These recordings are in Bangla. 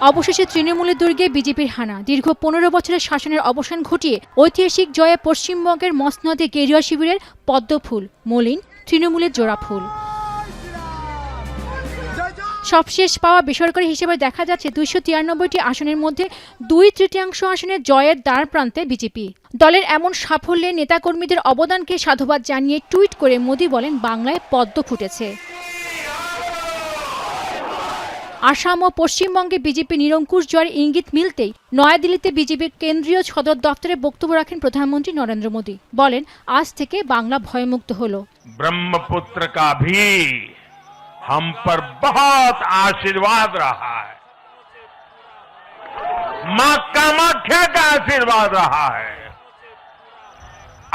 অবশেষে তৃণমূলের দুর্গে বিজেপির হানা। দীর্ঘ 15 বছরের শাসনের অবসান ঘটিয়ে ঐতিহাসিক জয়ে পশ্চিমবঙ্গের মসনদে গেরুয়া শিবিরের পদ্মফুল, মলিন তৃণমূলের জোড়া ফুল। সবশেষ পাওয়া বেসরকারি হিসেবে দেখা যাচ্ছে 293টি আসনের মধ্যে 2/3 আসনের জয়ের দ্বার প্রান্তে বিজেপি। দলের এমন সাফল্যে নেতাকর্মীদের অবদানকে সাধুবাদ জানিয়ে টুইট করে মোদি বলেন, বাংলায় পদ্ম ফুটেছে। আসাম ও পশ্চিমবঙ্গে বিজেপি নিরঙ্কুশ জয়ের ইঙ্গিত মিলতেই নয়াদিল্লিতে বিজেপির কেন্দ্রীয় সদর দপ্তরে বক্তব্য রাখেন প্রধানমন্ত্রী নরেন্দ্র মোদি। বলেন, আজ থেকে বাংলা ভয়মুক্ত হলো। ब्रह्मपुत्र का भी हम पर बहुत आशीर्वाद रहा है, मां कामाख्या का आशीर्वाद रहा है।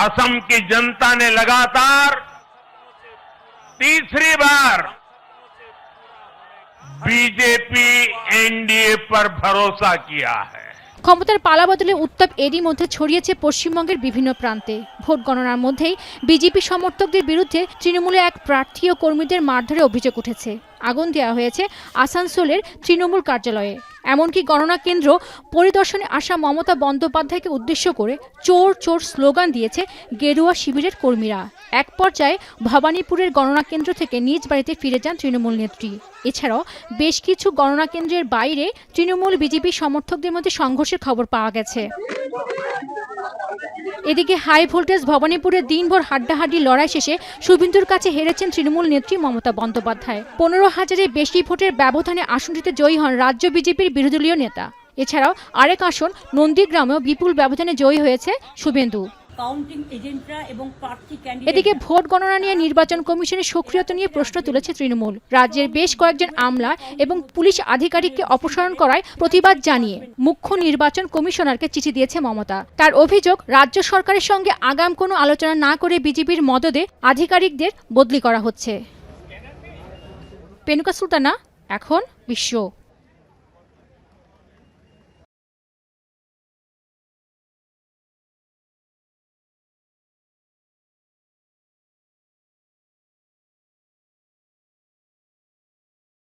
असम की जनता ने लगातार तीसरी बार बीजेपी एनडीए पर भरोसा किया है। ক্ষমতার পালাবদলে উত্তাপ এরই মধ্যে ছড়িয়েছে পশ্চিমবঙ্গের বিভিন্ন প্রান্তে। ভোট গণনার মধ্যেই বিজেপি সমর্থকদের বিরুদ্ধে তৃণমূলে এক প্রার্থী ও কর্মীদের মারধরে অভিযোগ উঠেছে। আগুন দেওয়া হয়েছে আসানসোলের তৃণমূল কার্যালয়ে। এমনকি গণনা কেন্দ্র পরিদর্শনে আসা মমতা বন্দ্যোপাধ্যায়কে উদ্দেশ্য করে চোর চোর স্লোগান দিয়েছে গেরুয়া শিবিরের কর্মীরা। এক পর্যায়ে ভবানীপুরের গণনা কেন্দ্র থেকে নিজ বাড়িতে ফিরে যান তৃণমূল নেত্রী। এছাড়াও বেশ কিছু গণনা কেন্দ্রের বাইরে তৃণমূল বিজেপি সমর্থকদের মধ্যে সংঘর্ষের খবর পাওয়া গেছে। এদিকে হাই ভোল্টেজ ভবানীপুরে দিনভর হাড্ডাহাড্ডি লড়াই শেষে শুভেন্দুর কাছে হেরেছেন তৃণমূল নেত্রী মমতা বন্দ্যোপাধ্যায়। 15,000-এর বেশি ভোটের ব্যবধানে আসনটিতে জয়ী হন রাজ্য বিজেপির বিরোধীদলীয় নেতা। এছাড়াও আরেক আসন নন্দীগ্রামেও বিপুল ব্যবধানে জয়ী হয়েছে শুভেন্দু। এদিকে ভোট গণনা নিয়ে নির্বাচন কমিশনের সক্রিয়তা নিয়ে প্রশ্ন তুলেছে তৃণমূল। রাজ্যের বেশ কয়েকজন আমলা এবং পুলিশ আধিকারিককে অপসারণ করায় প্রতিবাদ জানিয়ে মুখ্য নির্বাচন কমিশনারকে চিঠি দিয়েছে মমতা। তার অভিযোগ, রাজ্য সরকারের সঙ্গে আগাম কোনো আলোচনা না করে বিজেপির মদদে আধিকারিকদের বদলি করা হচ্ছে। পেনুকা সুলতানা, এখন বিশ্ব।